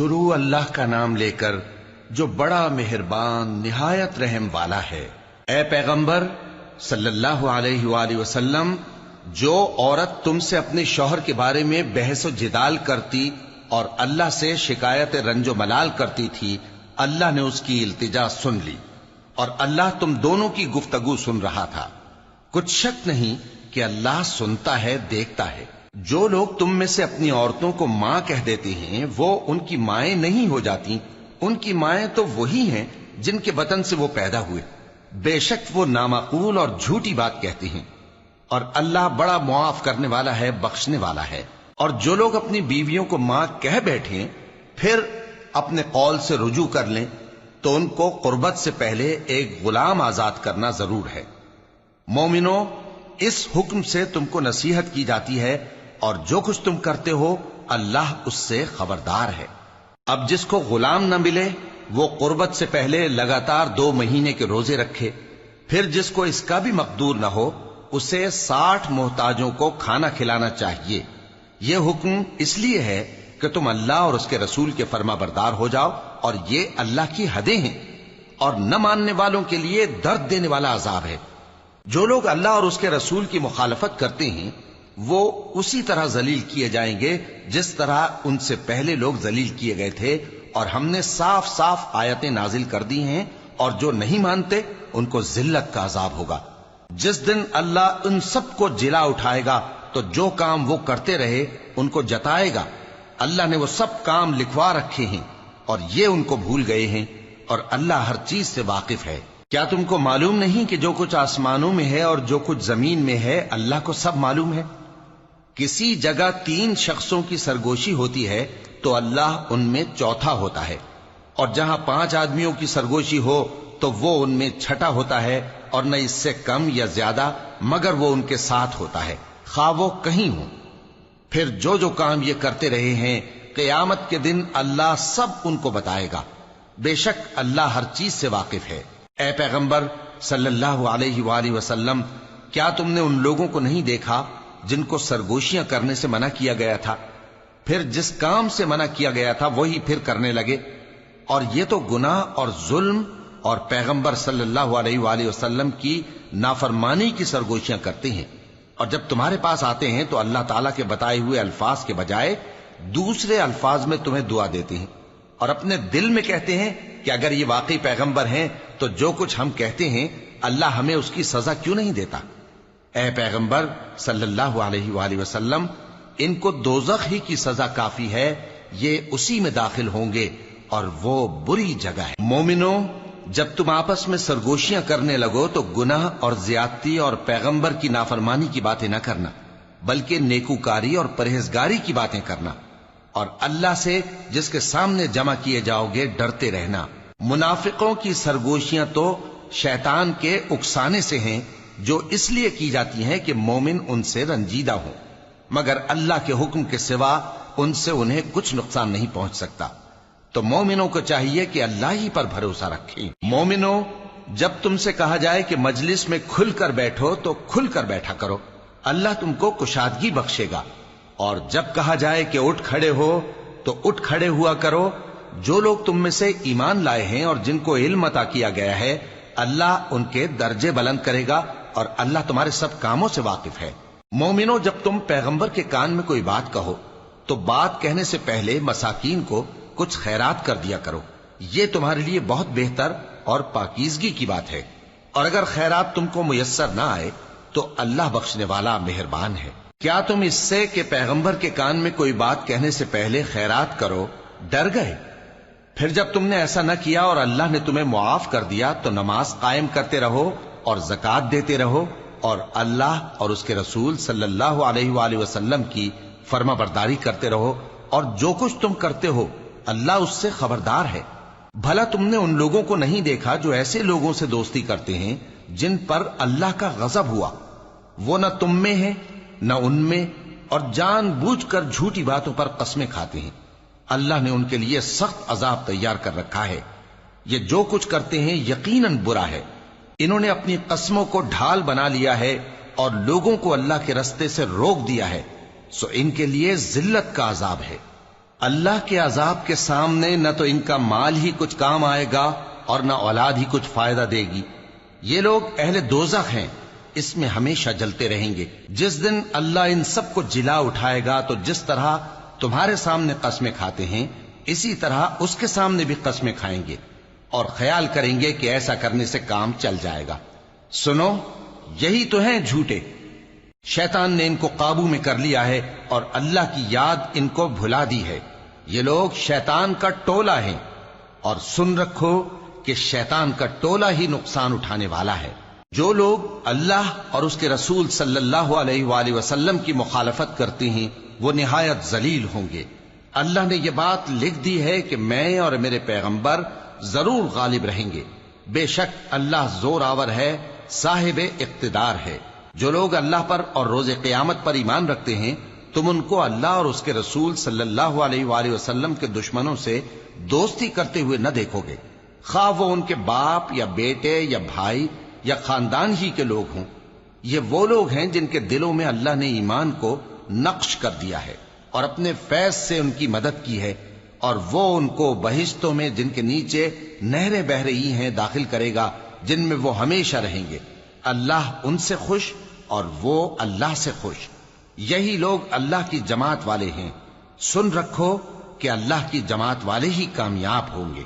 شروع اللہ کا نام لے کر جو بڑا مہربان نہایت رحم والا ہے۔ اے پیغمبر صلی اللہ علیہ وآلہ وسلم، جو عورت تم سے اپنے شوہر کے بارے میں بحث و جدال کرتی اور اللہ سے شکایت رنج و ملال کرتی تھی، اللہ نے اس کی التجا سن لی اور اللہ تم دونوں کی گفتگو سن رہا تھا۔ کچھ شک نہیں کہ اللہ سنتا ہے، دیکھتا ہے۔ جو لوگ تم میں سے اپنی عورتوں کو ماں کہہ دیتے ہیں وہ ان کی مائیں نہیں ہو جاتی، ان کی مائیں تو وہی ہیں جن کے بطن سے وہ پیدا ہوئے۔ بے شک وہ نامعقول اور جھوٹی بات کہتے ہیں، اور اللہ بڑا معاف کرنے والا ہے، بخشنے والا ہے۔ اور جو لوگ اپنی بیویوں کو ماں کہہ بیٹھیں پھر اپنے قول سے رجوع کر لیں تو ان کو قربت سے پہلے ایک غلام آزاد کرنا ضرور ہے۔ مومنوں، اس حکم سے تم کو نصیحت کی جاتی ہے اور جو کچھ تم کرتے ہو اللہ اس سے خبردار ہے۔ اب جس کو غلام نہ ملے وہ قربت سے پہلے لگاتار 2 مہینے کے روزے رکھے، پھر جس کو اس کا بھی مقدور نہ ہو اسے 60 محتاجوں کو کھانا کھلانا چاہیے۔ یہ حکم اس لیے ہے کہ تم اللہ اور اس کے رسول کے فرما بردار ہو جاؤ، اور یہ اللہ کی حدیں ہیں، اور نہ ماننے والوں کے لیے درد دینے والا عذاب ہے۔ جو لوگ اللہ اور اس کے رسول کی مخالفت کرتے ہیں وہ اسی طرح ذلیل کیے جائیں گے جس طرح ان سے پہلے لوگ ذلیل کیے گئے تھے، اور ہم نے صاف صاف آیتیں نازل کر دی ہیں، اور جو نہیں مانتے ان کو ذلت کا عذاب ہوگا۔ جس دن اللہ ان سب کو جلا اٹھائے گا تو جو کام وہ کرتے رہے ان کو جتائے گا۔ اللہ نے وہ سب کام لکھوا رکھے ہیں اور یہ ان کو بھول گئے ہیں، اور اللہ ہر چیز سے واقف ہے۔ کیا تم کو معلوم نہیں کہ جو کچھ آسمانوں میں ہے اور جو کچھ زمین میں ہے اللہ کو سب معلوم ہے؟ کسی جگہ 3 شخصوں کی سرگوشی ہوتی ہے تو اللہ ان میں چوتھا ہوتا ہے، اور جہاں 5 آدمیوں کی سرگوشی ہو تو وہ ان میں چھٹا ہوتا ہے، اور نہ اس سے کم یا زیادہ مگر وہ ان کے ساتھ ہوتا ہے، خواہ وہ کہیں ہوں۔ پھر جو جو کام یہ کرتے رہے ہیں قیامت کے دن اللہ سب ان کو بتائے گا۔ بے شک اللہ ہر چیز سے واقف ہے۔ اے پیغمبر صلی اللہ علیہ وآلہ وسلم، کیا تم نے ان لوگوں کو نہیں دیکھا جن کو سرگوشیاں کرنے سے منع کیا گیا تھا، پھر جس کام سے منع کیا گیا تھا وہی پھر کرنے لگے؟ اور یہ تو گناہ اور ظلم اور پیغمبر صلی اللہ علیہ وآلہ وسلم کی نافرمانی کی سرگوشیاں کرتے ہیں، اور جب تمہارے پاس آتے ہیں تو اللہ تعالیٰ کے بتائے ہوئے الفاظ کے بجائے دوسرے الفاظ میں تمہیں دعا دیتے ہیں، اور اپنے دل میں کہتے ہیں کہ اگر یہ واقعی پیغمبر ہیں تو جو کچھ ہم کہتے ہیں اللہ ہمیں اس کی سزا کیوں نہیں دیتا؟ اے پیغمبر صلی اللہ علیہ وآلہ وسلم، ان کو دوزخ ہی کی سزا کافی ہے، یہ اسی میں داخل ہوں گے اور وہ بری جگہ ہے۔ مومنوں، جب تم آپس میں سرگوشیاں کرنے لگو تو گناہ اور زیادتی اور پیغمبر کی نافرمانی کی باتیں نہ کرنا، بلکہ نیکوکاری اور پرہیزگاری کی باتیں کرنا، اور اللہ سے جس کے سامنے جمع کیے جاؤ گے ڈرتے رہنا۔ منافقوں کی سرگوشیاں تو شیطان کے اکسانے سے ہیں جو اس لیے کی جاتی ہیں کہ مومن ان سے رنجیدہ ہوں، مگر اللہ کے حکم کے سوا ان سے انہیں کچھ نقصان نہیں پہنچ سکتا۔ تو مومنوں کو چاہیے کہ اللہ ہی پر بھروسہ رکھیں۔ مومنوں، جب تم سے کہا جائے کہ مجلس میں کھل کر بیٹھو تو کھل کر بیٹھا کرو، اللہ تم کو کشادگی بخشے گا، اور جب کہا جائے کہ اٹھ کھڑے ہو تو اٹھ کھڑے ہوا کرو۔ جو لوگ تم میں سے ایمان لائے ہیں اور جن کو علم عطا کیا گیا ہے اللہ ان کے درجے بلند کرے گا، اور اللہ تمہارے سب کاموں سے واقف ہے۔ مومنوں، جب تم پیغمبر کے کان میں کوئی بات کہو تو بات کہنے سے پہلے مساکین کو کچھ خیرات کر دیا کرو، یہ تمہارے لیے بہت بہتر اور پاکیزگی کی بات ہے، اور اگر خیرات تم کو میسر نہ آئے تو اللہ بخشنے والا مہربان ہے۔ کیا تم اس سے کہ پیغمبر کے کان میں کوئی بات کہنے سے پہلے خیرات کرو ڈر گئے؟ پھر جب تم نے ایسا نہ کیا اور اللہ نے تمہیں معاف کر دیا تو نماز قائم کرتے رہو اور زکوٰۃ دیتے رہو، اور اللہ اور اس کے رسول صلی اللہ علیہ وآلہ وسلم کی فرما برداری کرتے رہو، اور جو کچھ تم کرتے ہو اللہ اس سے خبردار ہے۔ بھلا تم نے ان لوگوں کو نہیں دیکھا جو ایسے لوگوں سے دوستی کرتے ہیں جن پر اللہ کا غضب ہوا؟ وہ نہ تم میں ہے نہ ان میں، اور جان بوجھ کر جھوٹی باتوں پر قسمیں کھاتے ہیں۔ اللہ نے ان کے لیے سخت عذاب تیار کر رکھا ہے۔ یہ جو کچھ کرتے ہیں یقیناً برا ہے۔ انہوں نے اپنی قسموں کو ڈھال بنا لیا ہے اور لوگوں کو اللہ کے رستے سے روک دیا ہے، سو ان کے لیے ذلت کا عذاب ہے۔ اللہ کے عذاب کے سامنے نہ تو ان کا مال ہی کچھ کام آئے گا اور نہ اولاد ہی کچھ فائدہ دے گی۔ یہ لوگ اہل دوزخ ہیں، اس میں ہمیشہ جلتے رہیں گے۔ جس دن اللہ ان سب کو جلا اٹھائے گا تو جس طرح تمہارے سامنے قسمیں کھاتے ہیں اسی طرح اس کے سامنے بھی قسمیں کھائیں گے اور خیال کریں گے کہ ایسا کرنے سے کام چل جائے گا۔ سنو، یہی تو ہیں جھوٹے۔ شیطان نے ان کو قابو میں کر لیا ہے اور اللہ کی یاد ان کو بھلا دی ہے۔ یہ لوگ شیطان کا ٹولہ ہیں، اور سن رکھو کہ شیطان کا ٹولہ ہی نقصان اٹھانے والا ہے۔ جو لوگ اللہ اور اس کے رسول صلی اللہ علیہ وآلہ وسلم کی مخالفت کرتے ہیں وہ نہایت ذلیل ہوں گے۔ اللہ نے یہ بات لکھ دی ہے کہ میں اور میرے پیغمبر ضرور غالب رہیں گے۔ بے شک اللہ زور آور ہے، صاحب اقتدار ہے۔ جو لوگ اللہ پر اور روز قیامت پر ایمان رکھتے ہیں تم ان کو اللہ اور اس کے رسول صلی اللہ علیہ وآلہ وسلم کے دشمنوں سے دوستی کرتے ہوئے نہ دیکھو گے، خواہ وہ ان کے باپ یا بیٹے یا بھائی یا خاندان ہی کے لوگ ہوں۔ یہ وہ لوگ ہیں جن کے دلوں میں اللہ نے ایمان کو نقش کر دیا ہے اور اپنے فیض سے ان کی مدد کی ہے، اور وہ ان کو بہشتوں میں جن کے نیچے نہریں بہہ رہی ہیں داخل کرے گا، جن میں وہ ہمیشہ رہیں گے۔ اللہ ان سے خوش اور وہ اللہ سے خوش۔ یہی لوگ اللہ کی جماعت والے ہیں۔ سن رکھو کہ اللہ کی جماعت والے ہی کامیاب ہوں گے۔